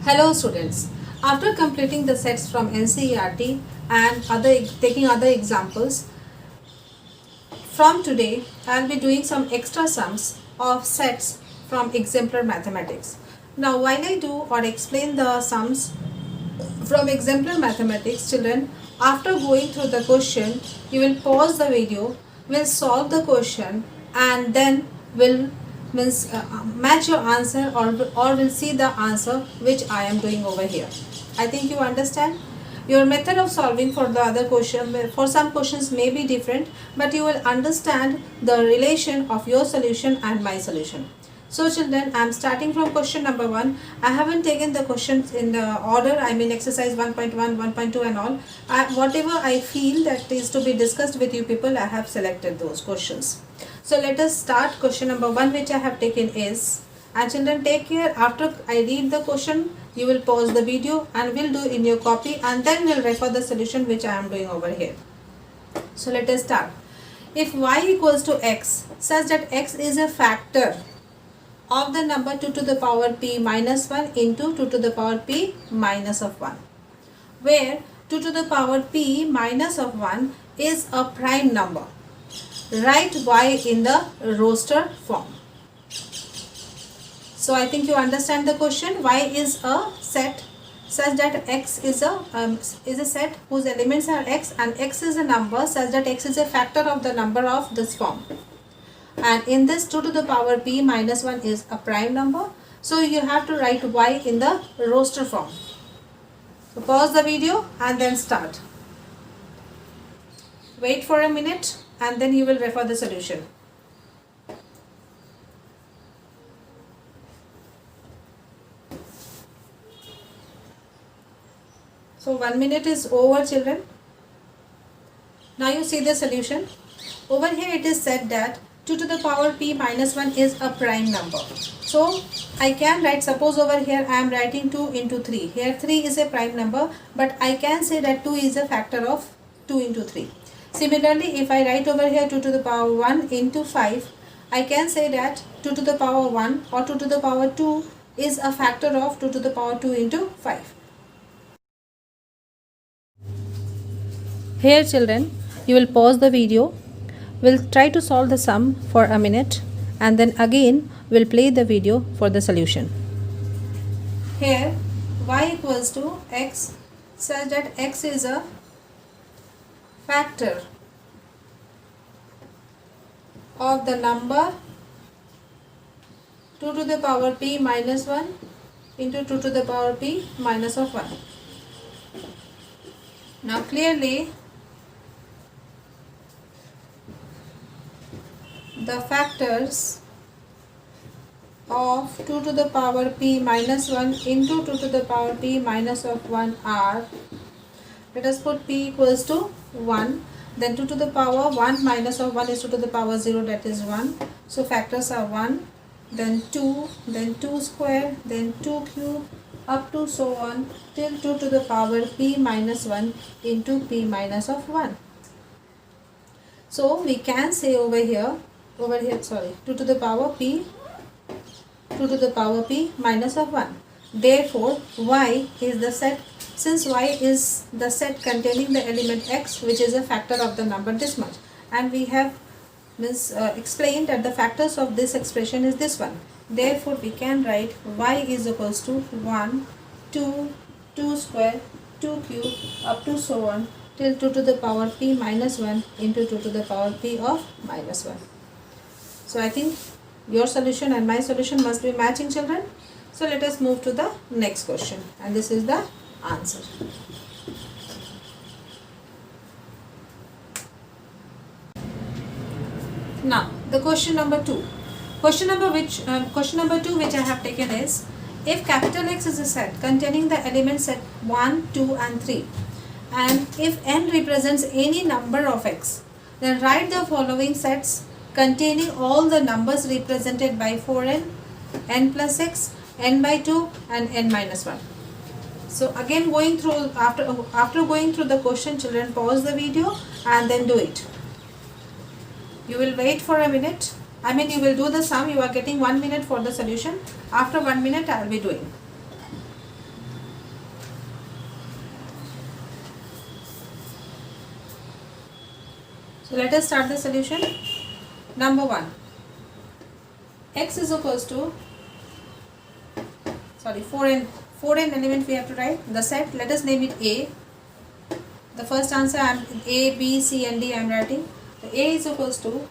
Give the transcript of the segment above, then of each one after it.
Hello students, after completing the sets from NCERT and taking other examples, from today I will be doing some extra sums of sets from exemplar mathematics. Now while I do or explain the sums from exemplar mathematics, children, after going through the question, you will pause the video, will solve the question and then will match your answer or will see the answer which I am doing over here. I think you understand. Your method of solving for the other question, for some questions may be different, but you will understand the relation of your solution and my solution. So children, I am starting from question number 1. I haven't taken the questions in the order, I mean exercise 1.1, 1.2 and all. Whatever I feel that is to be discussed with you people, I have selected those questions. So let us start. Question number 1 which I have taken is, and children take care, after I read the question, you will pause the video and will do in your copy and then will refer the solution which I am doing over here. So let us start. If y equals to x such that x is a factor of the number 2 to the power p minus 1 into 2 to the power p minus of 1, where 2 to the power p minus of 1 is a prime number. Write y in the roster form. So I think you understand the question. Y is a set such that x is a set whose elements are x, and x is a number such that x is a factor of the number of this form. And in this 2 to the power p minus 1 is a prime number. So you have to write y in the roster form. So pause the video and then start. Wait for a minute and then you will refer the solution. So 1 minute is over, children. Now you see the solution. Over here it is said that 2 to the power p minus 1 is a prime number. So I can write, suppose over here I am writing 2 into 3. Here 3 is a prime number, but I can say that 2 is a factor of 2 into 3. Similarly, if I write over here 2 to the power 1 into 5, I can say that 2 to the power 1 or 2 to the power 2 is a factor of 2 to the power 2 into 5. Here children, you will pause the video, we'll try to solve the sum for a minute and then again we'll play the video for the solution. Here y equals to x such that x is a factor of the number 2 to the power p minus 1 into 2 to the power p minus of 1. Now clearly the factors of 2 to the power p minus 1 into 2 to the power p minus of 1 are, let us put p equals to 1, then 2 to the power 1 minus of 1 is 2 to the power 0, that is 1. So factors are 1, then 2, then 2 square, then 2 cube, up to so on till 2 to the power p minus 1 into p minus of 1. So we can say over here 2 to the power p minus of 1. Therefore y is the set, since y is the set containing the element x, which is a factor of the number this much, and we have explained that the factors of this expression is this one. Therefore we can write y is equals to 1, 2, 2 square, 2 cube, up to so on till 2 to the power p minus 1 into 2 to the power p of minus 1. So I think your solution and my solution must be matching, children. So let us move to the next question, and this is the answer. Now the question number 2. Question number 2 which I have taken is, if capital X is a set containing the elements set 1, 2 and 3, and if n represents any number of x, then write the following sets containing all the numbers represented by 4n, n plus x, n by 2 and n minus 1. So again going through, after going through the question, children, pause the video and then do it. You will wait for a minute, you will do the sum. You are getting 1 minute for the solution. After 1 minute I will be doing. Let us start the solution. Number 1. X is equals to, foreign element we have to write. The set, let us name it A. The first answer I am A, B, C and D I am writing. So A is equals to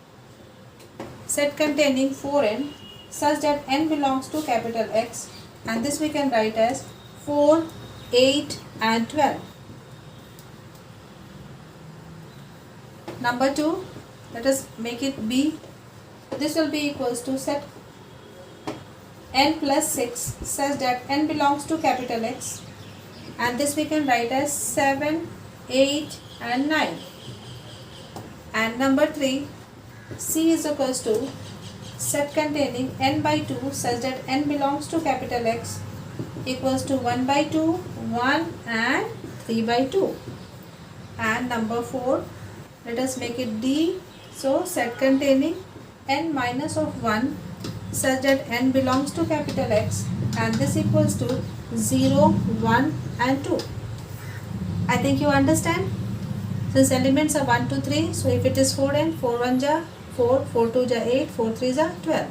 set containing 4n such that n belongs to capital X, and this we can write as 4, 8 and 12. Number 2, let us make it B. This will be equals to set n plus 6 such that n belongs to capital X, and this we can write as 7, 8 and 9. And number 3, C is equals to set containing n by 2 such that n belongs to capital X equals to 1 by 2, 1 and 3 by 2. And number 4, let us make it D. So set containing n minus of 1 such that n belongs to capital X, and this equals to 0, 1 and 2. I think you understand. Since elements are 1, 2, 3, so if it is 4n, 4 1 ja 4, 4 2 ja 8, 4 3 ja 12.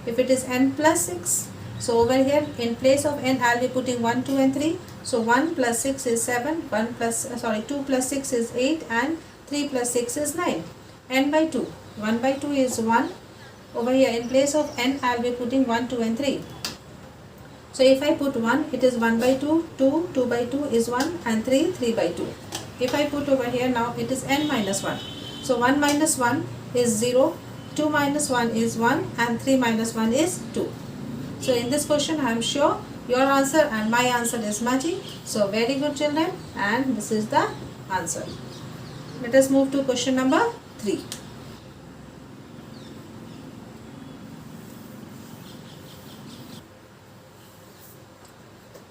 If it is n plus 6, so over here in place of n I will be putting 1, 2 and 3. So 1 plus 6 is 7, 2 plus 6 is 8 and 3 plus 6 is 9. N by 2, 1 by 2 is 1. Over here in place of n I will be putting 1, 2 and 3. So if I put 1, it is 1 by 2, 2, 2 by 2 is 1 and 3, 3 by 2. If I put over here now, it is n minus 1. So 1 minus 1 is 0, 2 minus 1 is 1 and 3 minus 1 is 2. So in this question I am sure your answer and my answer is matching. So very good children, and this is the answer. Let us move to question number 3.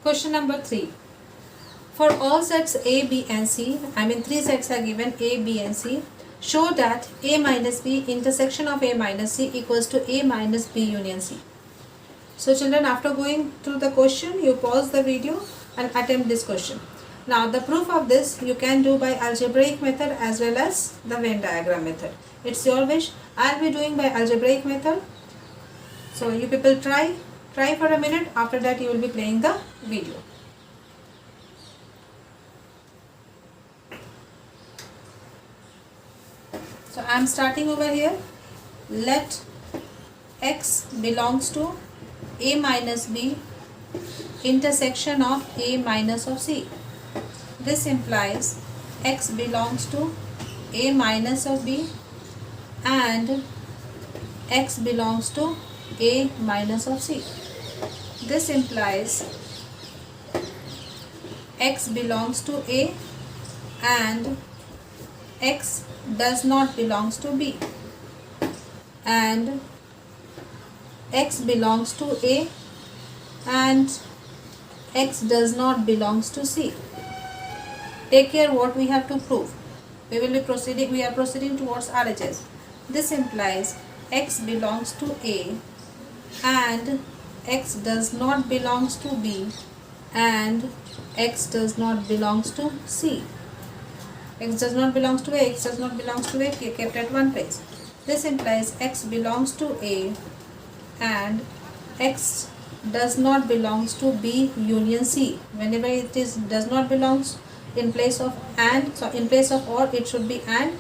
Question number 3. For all sets A, B and C, I mean 3 sets are given A, B and C, show that A minus B intersection of A minus C equals to A minus B union C. So children, after going through the question, you pause the video and attempt this question. Now the proof of this you can do by algebraic method as well as the Venn diagram method. It's your wish. I'll be doing by algebraic method. So you people try for a minute. After that you will be playing the video. So I am starting over here. Let X belongs to A minus B intersection of A minus of C. This implies X belongs to A minus of B and X belongs to A minus of C. This implies X belongs to A and X does not belongs to B, and X belongs to A and X does not belongs to C. Take care what we have to prove. We are proceeding towards RHS. This implies X belongs to A and X does not belongs to B and X does not belongs to C. X does not belongs to A, X does not belongs to A, kept at one place. This implies X belongs to A and X does not belongs to B union C. Whenever it is does not belongs, in place of and, so in place of or it should be and.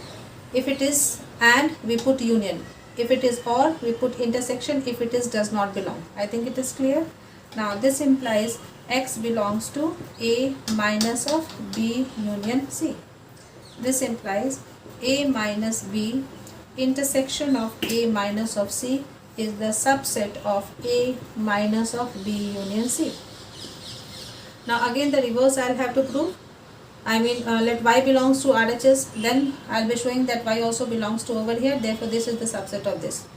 If it is and, we put union. If it is or, we put intersection. If it is does not belong. I think it is clear. Now this implies X belongs to A minus of B union C. This implies A minus B intersection of A minus of C is the subset of A minus of B union C. Now again the reverse I will have to prove. I mean let Y belongs to RHS, then I will be showing that Y also belongs to over here, therefore this is the subset of this.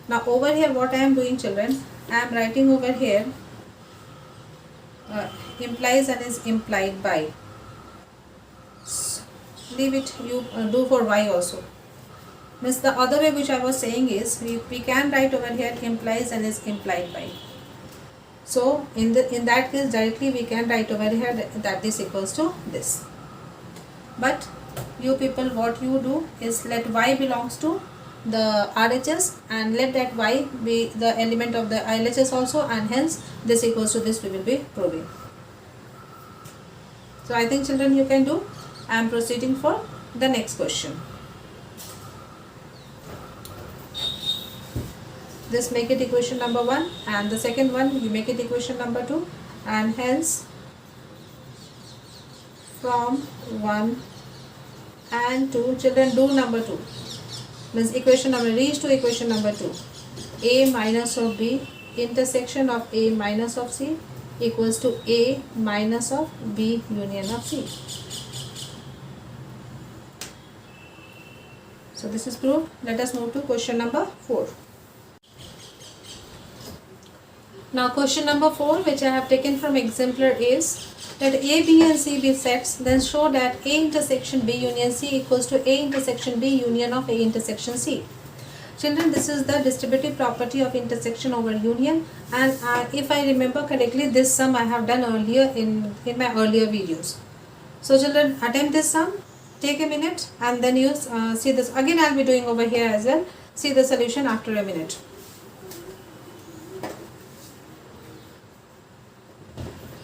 Now over here what I am doing children, I am writing over here implies and is implied by. Leave it, you do for Y also. Means the other way which I was saying is we can write over here implies and is implied by. So in that case directly we can write over here that this equals to this. But you people, what you do is let y belongs to the RHS and let that y be the element of the LHS also, and hence this equals to this we will be proving. So I think children you can do. I am proceeding for the next question. This make it equation number 1, and the second one you make it equation number 2, and hence from 1 and 2, children do number 2, means equation number, reach to equation number 2. A minus of B intersection of A minus of C equals to A minus of B union of C. So this is proved. Let us move to question number 4. Now question number 4, which I have taken from exemplar, is that A, B and C be sets, then show that A intersection B union C equals to A intersection B union of A intersection C. Children, this is the distributive property of intersection over union, and if I remember correctly, this sum I have done earlier in my earlier videos. So children, attempt this sum, take a minute, and then you see this. Again I will be doing over here as well. See the solution after a minute.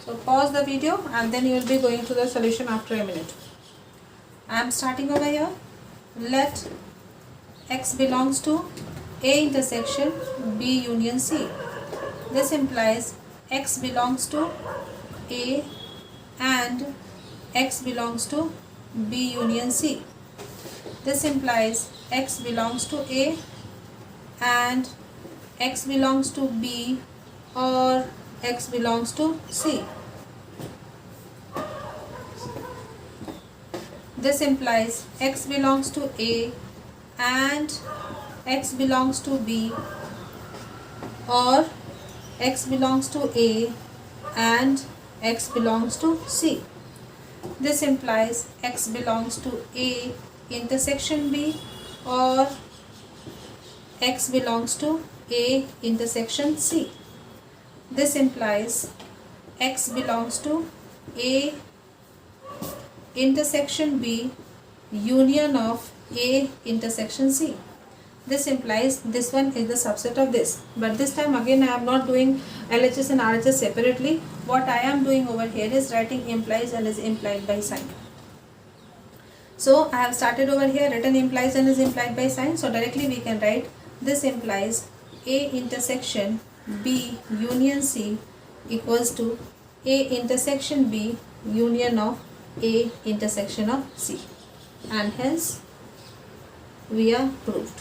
So pause the video and then you will be going to the solution after a minute. I am starting over here. Let x belongs to A intersection B union C. This implies x belongs to A and x belongs to B union C. This implies x belongs to A and x belongs to B, or x belongs to C. This implies x belongs to A and x belongs to B, or x belongs to A and x belongs to C. This implies x belongs to A intersection B, or x belongs to A intersection C. This implies x belongs to A intersection B union of A intersection C. This implies this one is the subset of this, but this time again I am not doing LHS and RHS separately. What I am doing over here is writing implies and is implied by sign. So I have started over here, written implies and is implied by sign. So directly we can write this implies A intersection B union C equals to A intersection B union of A intersection of C, and hence we are proved.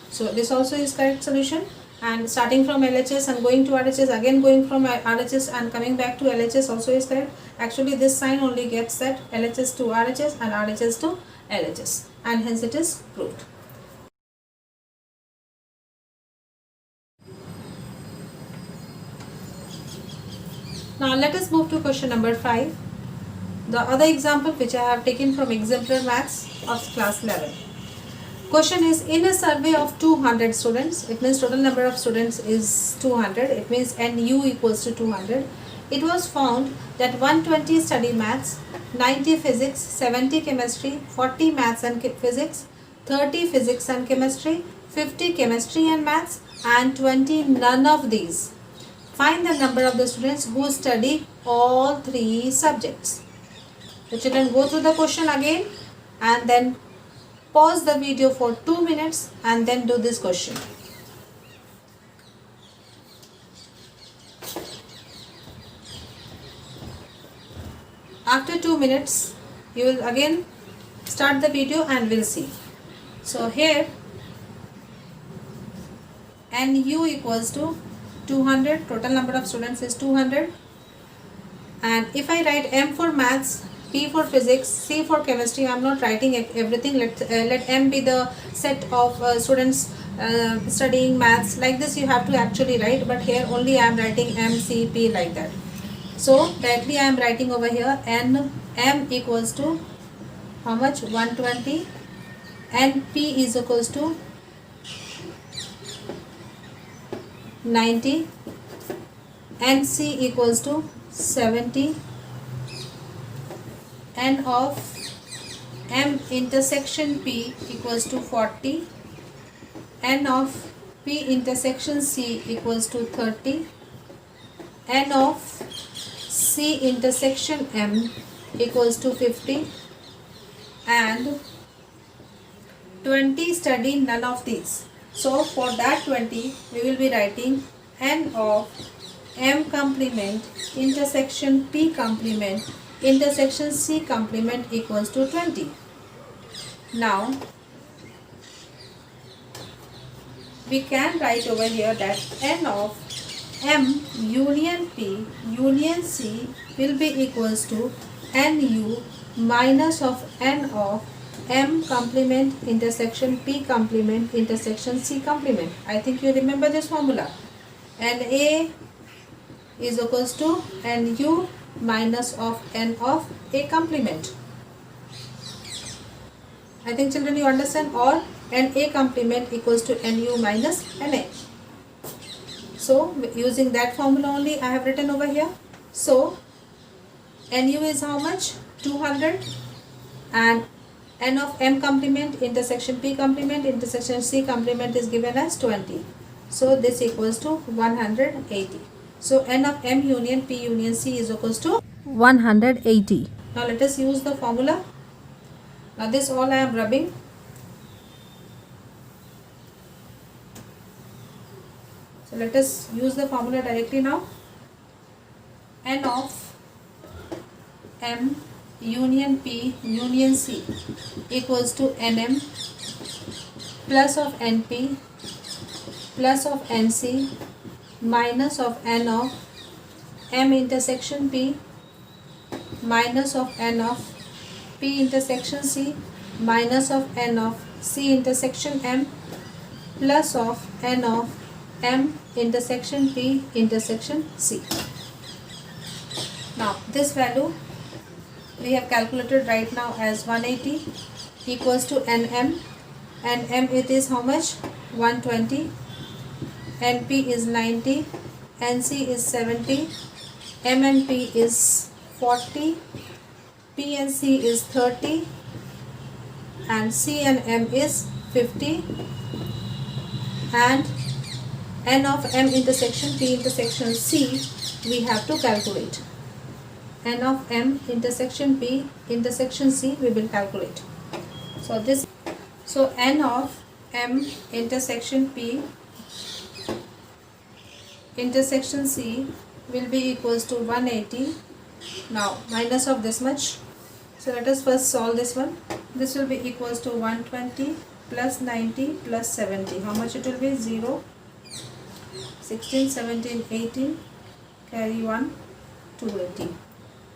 So this also is correct solution, and starting from LHS and going to RHS, again going from RHS and coming back to LHS also is correct. Actually this sign only gets that LHS to RHS and RHS to LHS, and hence it is proved. Now let us move to question number 5. The other example which I have taken from exemplar maths of class 11. Question is, in a survey of 200 students, it means total number of students is 200, it means NU equals to 200. It was found that 120 study maths, 90 physics, 70 chemistry, 40 maths and physics, 30 physics and chemistry, 50 chemistry and maths, and 20 none of these. Find the number of the students who study all three subjects. The children go through the question again and then pause the video for 2 minutes and then do this question. After 2 minutes, you will again start the video and we'll see. So here NU equals to 200, total number of students is 200, and if I write M for maths, P for physics, C for chemistry, I am not writing everything. Let M be the set of students studying maths. Like this you have to actually write, but here only I am writing M, C, P like that. So directly I am writing over here M equals to how much? 120, and P is equals to 90, and C equals to 70, n of m intersection p equals to 40, n of p intersection c equals to 30, n of c intersection m equals to 50, and 20 study none of these. So for that 20 we will be writing n of m complement intersection p complement intersection c complement equals to 20. Now we can write over here that n of m union p union c will be equals to nu minus of n of m complement intersection p complement intersection c complement. I think you remember this formula. Na is equals to nu minus of n of a complement. I think children you understand, or Na complement equals to nu minus Na. So using that formula only I have written over here. So nu is how much? 200, and n of m complement intersection p complement intersection c complement is given as 20. So this equals to 180. So n of m union p union c is equals to 180. Now let us use the formula. Now this all I am rubbing. So let us use the formula directly now. N of m union p union c equals to nm plus of np plus of nc minus of n of m intersection p minus of n of p intersection c minus of n of c intersection m plus of n of m intersection p intersection c. Now this value we have calculated right now as 180 equals to nm, and m it is how much? 120, np is 90, nc is 70, m and p is 40, p and c is 30, and c and m is 50, and n of m intersection p intersection c we have to calculate. N of m intersection p intersection c we will calculate. So n of m intersection p intersection c will be equals to 180. Now minus of this much. So let us first solve this one. This will be equals to 120 plus 90 plus 70. How much it will be? 0, 16, 17, 18, carry 1, 280.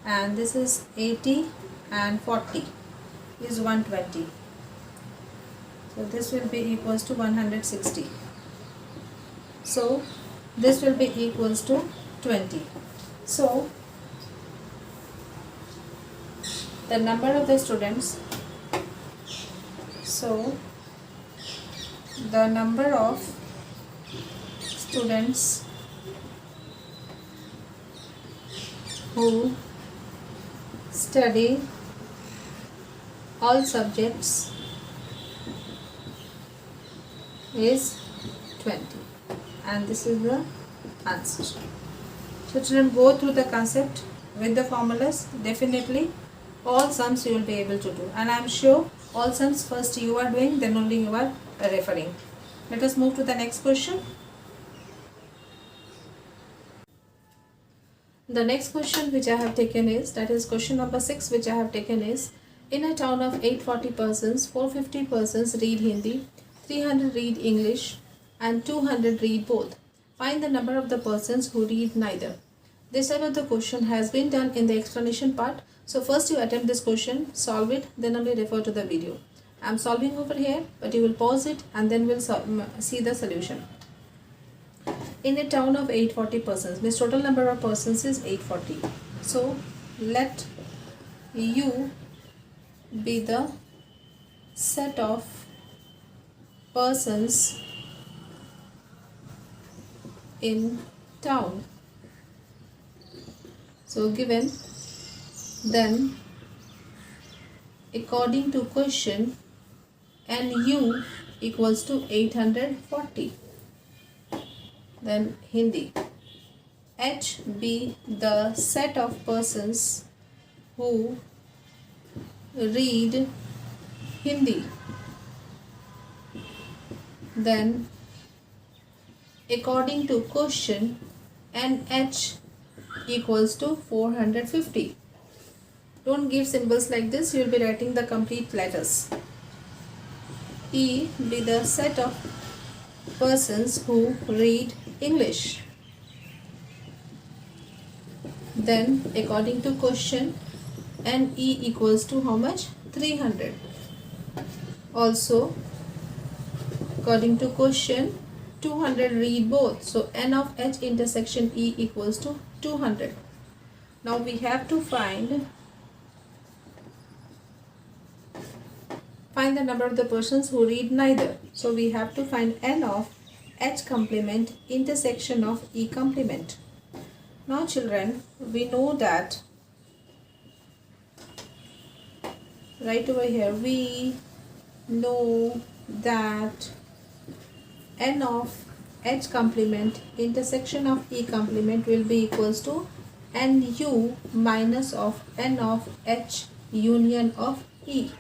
And this is 80 and 40 is 120. So this will be equals to 160. So this will be equals to 20. So the number of the students, so the number of students who study all subjects is 20, and this is the answer. So children, go through the concept with the formulas. Definitely all sums you will be able to do, and I am sure all sums first you are doing, then only you are referring. Let us move to the next question. The next question which I have taken is, that is question number 6 which I have taken is, in a town of 840 persons, 450 persons read Hindi, 300 read English and 200 read both. Find the number of the persons who read neither. This side of the question has been done in the explanation part. So first you attempt this question, solve it, then only refer to the video. I am solving over here, but you will pause it and then we'll see the solution. In a town of 840 persons, means total number of persons is 840. So let U be the set of persons in town. So given, then according to question, NU equals to 840. Then Hindi. H be the set of persons who read Hindi. Then according to question, NH equals to 450. Don't give symbols like this, you will be writing the complete letters. E be the set of persons who read English. Then according to question, NE equals to how much? 300. Also according to question, 200 read both. So N of H intersection E equals to 200. Now we have to find the number of the persons who read neither. So we have to find N of H complement intersection of E complement. Now children, we know that right over here, we know that N of H complement intersection of E complement will be equals to NU minus of N of H union of E.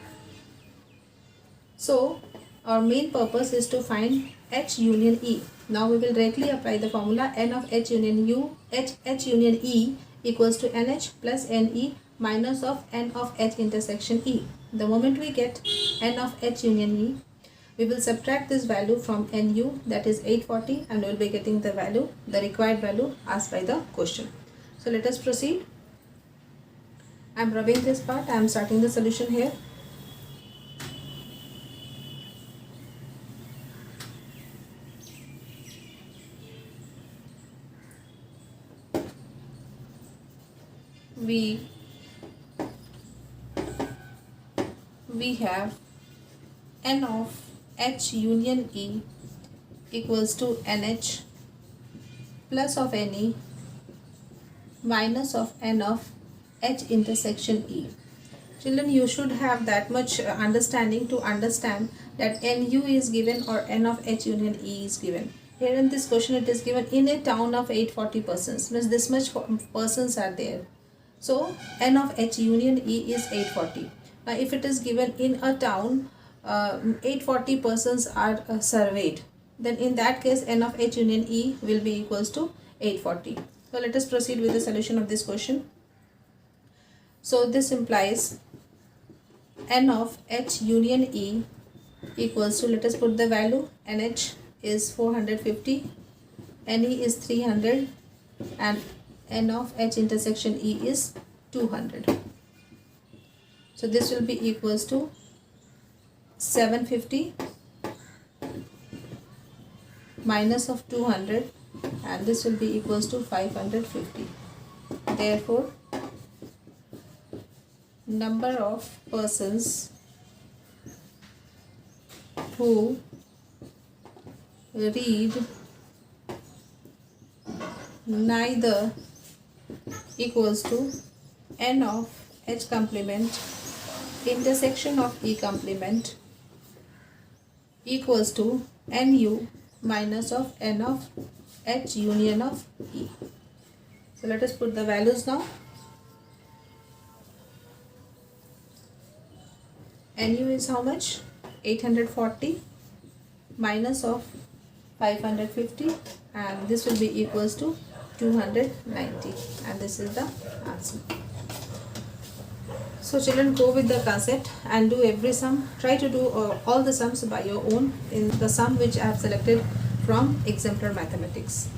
So our main purpose is to find H union E. Now we will directly apply the formula N of H union H union E equals to NH plus NE minus of N of H intersection E. The moment we get N of H union E, we will subtract this value from NU, that is 840, and we will be getting the value, the required value asked by the question. So let us proceed. I am rubbing this part. I am starting the solution here. We have N of H union E equals to NH plus of NE minus of N of H intersection E. Children, you should have that much understanding to understand that NU is given or N of H union E is given. Here in this question it is given in a town of 840 persons, means this much persons are there. So N of H union E is 840. Now if it is given in a town, 840 persons are surveyed, then in that case N of H union E will be equals to 840. So let us proceed with the solution of this question. So this implies N of H union E equals to, let us put the value, NH is 450, NE is 300, and N of H intersection E is 200. So this will be equals to 750 minus of 200, and this will be equals to 550. Therefore, number of persons who read neither equals to N of H complement intersection of E complement equals to NU minus of N of H union of E. So let us put the values now. NU is how much? 840 minus of 550, and this will be equals to 290, and this is the answer. So children, go with the concept and do every sum. Try to do all the sums by your own in the sum which I have selected from Exemplar Mathematics.